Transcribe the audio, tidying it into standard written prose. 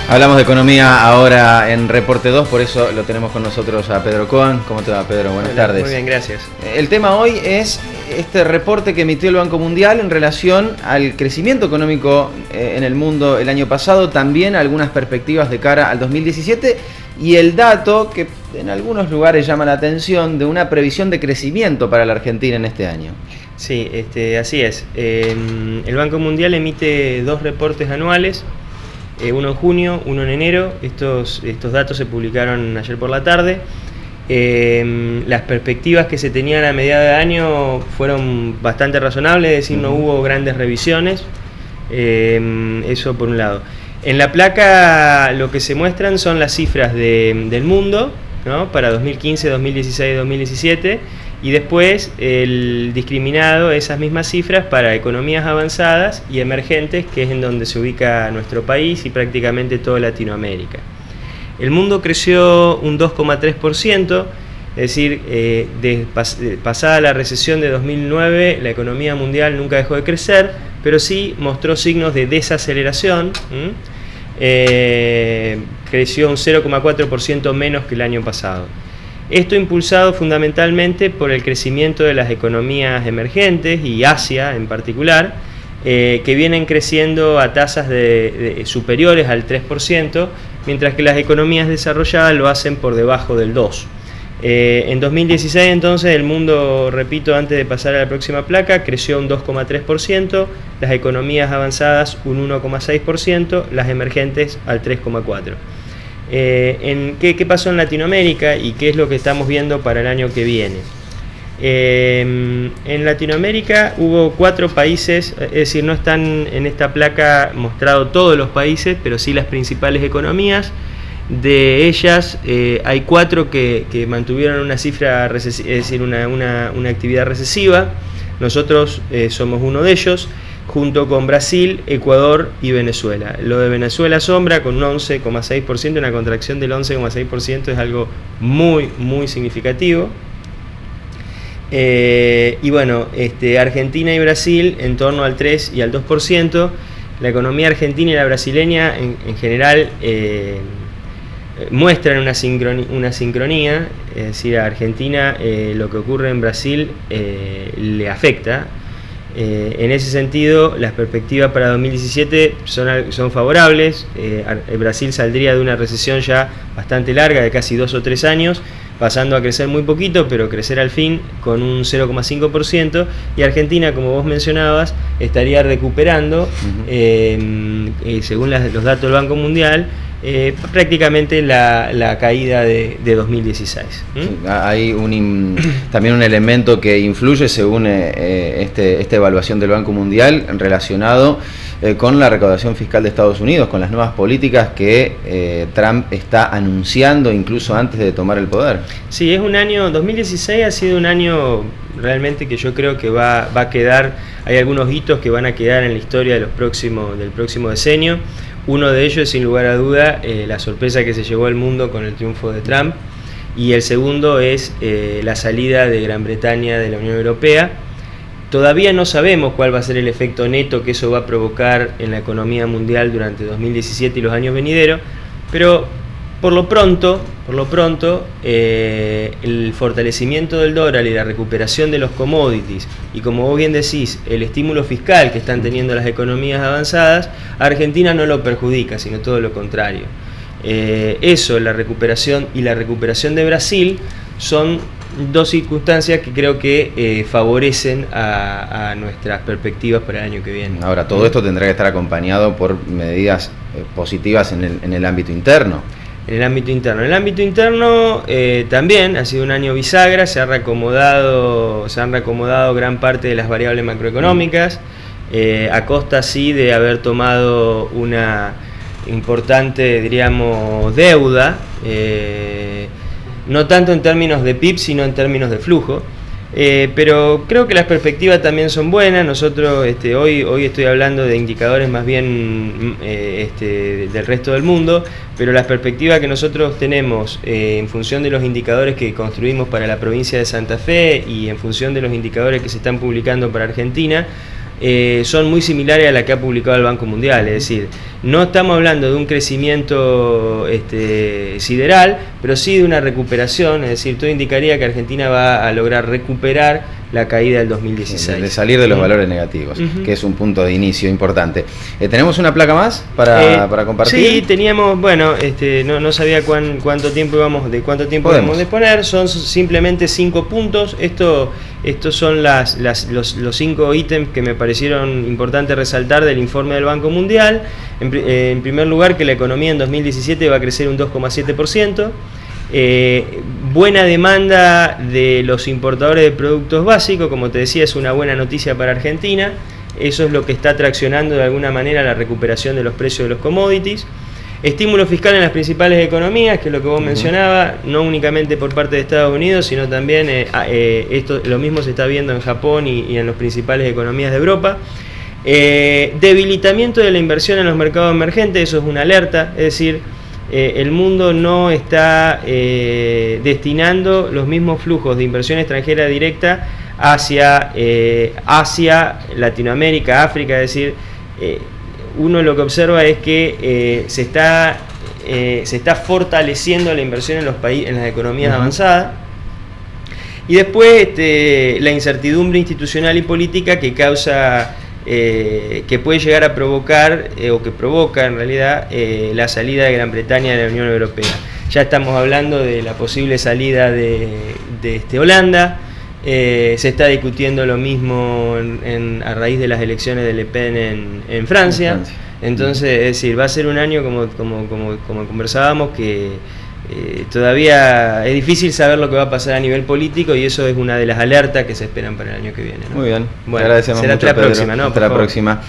Hablamos de economía ahora en Reporte 2, por eso lo tenemos con nosotros a Pedro Cohen. ¿Cómo te va, Pedro? Buenas tardes. Muy bien, gracias. El tema hoy es este reporte que emitió el Banco Mundial en relación al crecimiento económico en el mundo el año pasado, también algunas perspectivas de cara al 2017 y el dato que en algunos lugares llama la atención de una previsión de crecimiento para la Argentina en este año. Sí, así es. El Banco Mundial emite dos reportes anuales. Uno en junio, uno en enero. Estos datos se publicaron ayer por la tarde. Las perspectivas que se tenían a mediados de año fueron bastante razonables, es decir, no hubo grandes revisiones. Eso por un lado. En la placa lo que se muestran son las cifras del mundo, ¿no?, para 2015, 2016, 2017, y después el discriminado, esas mismas cifras para economías avanzadas y emergentes, que es en donde se ubica nuestro país y prácticamente toda Latinoamérica. El mundo creció un 2,3%, es decir, pasada la recesión de 2009, la economía mundial nunca dejó de crecer, pero sí mostró signos de desaceleración. Creció un 0,4% menos que el año pasado. Esto impulsado fundamentalmente por el crecimiento de las economías emergentes y Asia en particular, que vienen creciendo a tasas superiores al 3%, mientras que las economías desarrolladas lo hacen por debajo del 2%. En 2016 entonces el mundo, repito antes de pasar a la próxima placa, creció un 2,3%, las economías avanzadas un 1,6%, las emergentes al 3,4%. ¿Qué pasó en Latinoamérica y qué es lo que estamos viendo para el año que viene? En Latinoamérica hubo 4 países, es decir, no están en esta placa mostrados todos los países, pero sí las principales economías. De ellas hay 4 que mantuvieron una cifra recesiva, es decir, una actividad recesiva. Nosotros somos uno de ellos, junto con Brasil, Ecuador y Venezuela. Lo de Venezuela asombra, con un 11,6%, una contracción del 11,6% es algo muy, muy significativo. Y bueno, Argentina y Brasil en torno al 3 y al 2%. La economía argentina y la brasileña en general muestran una sincronía, es decir, a Argentina lo que ocurre en Brasil le afecta. En ese sentido, las perspectivas para 2017 son favorables. Brasil saldría de una recesión ya bastante larga, de casi 2 o 3 años, pasando a crecer muy poquito, pero crecer al fin con un 0,5%, y Argentina, como vos mencionabas, estaría recuperando, según los datos del Banco Mundial, prácticamente la caída de 2016. Sí, hay también un elemento que influye según esta evaluación del Banco Mundial relacionado con la recaudación fiscal de Estados Unidos, con las nuevas políticas que Trump está anunciando incluso antes de tomar el poder. Sí, 2016 ha sido un año realmente que yo creo que va a quedar, hay algunos hitos que van a quedar en la historia del próximo decenio. Uno de ellos es, sin lugar a duda, la sorpresa que se llevó al mundo con el triunfo de Trump, y el segundo es la salida de Gran Bretaña de la Unión Europea. Todavía no sabemos cuál va a ser el efecto neto que eso va a provocar en la economía mundial durante 2017 y los años venideros, pero por lo pronto, el fortalecimiento del dólar y la recuperación de los commodities, y como vos bien decís, el estímulo fiscal que están teniendo las economías avanzadas, a Argentina no lo perjudica, sino todo lo contrario. La recuperación y la recuperación de Brasil son dos circunstancias que creo que favorecen a nuestras perspectivas para el año que viene. Ahora, todo esto tendrá que estar acompañado por medidas positivas en el ámbito interno. En el ámbito interno también ha sido un año bisagra, se han reacomodado gran parte de las variables macroeconómicas, a costa sí de haber tomado una importante, diríamos, deuda, no tanto en términos de PIB, sino en términos de flujo. Pero creo que las perspectivas también son buenas. Nosotros hoy estoy hablando de indicadores más bien del resto del mundo, pero las perspectivas que nosotros tenemos en función de los indicadores que construimos para la provincia de Santa Fe y en función de los indicadores que se están publicando para Argentina, son muy similares a la que ha publicado el Banco Mundial. Es decir, No estamos hablando de un crecimiento sideral, pero sí de una recuperación, es decir, todo indicaría que Argentina va a lograr recuperar la caída del 2016. De salir de los valores negativos, que es un punto de inicio importante. ¿Tenemos una placa más para compartir? Sí, teníamos, bueno, no sabía de cuánto tiempo íbamos a disponer, son simplemente 5 puntos. Estos son los 5 ítems que me parecieron importantes resaltar del informe del Banco Mundial. En primer lugar, que la economía en 2017 va a crecer un 2,7%. Buena demanda de los importadores de productos básicos, como te decía, es una buena noticia para Argentina. Eso es lo que está traccionando de alguna manera la recuperación de los precios de los commodities. Estímulo fiscal en las principales economías, que es lo que vos mencionabas, no únicamente por parte de Estados Unidos, sino también lo mismo se está viendo en Japón y en las principales economías de Europa. Debilitamiento de la inversión en los mercados emergentes, eso es una alerta, es decir, el mundo no está destinando los mismos flujos de inversión extranjera directa hacia Asia, Latinoamérica, África, es decir, uno lo que observa es que se está fortaleciendo la inversión en las economías avanzadas. Y después la incertidumbre institucional y política que causa, que puede llegar a provocar, o que provoca en realidad, la salida de Gran Bretaña de la Unión Europea. Ya estamos hablando de la posible salida de Holanda. Se está discutiendo lo mismo a raíz de las elecciones de Le Pen en Francia. Entonces, es decir, va a ser un año, como conversábamos, que todavía es difícil saber lo que va a pasar a nivel político, y eso es una de las alertas que se esperan para el año que viene, ¿no? Muy bien, bueno, te agradecemos será mucho, hasta la Pedro. próxima, ¿no? Hasta la próxima.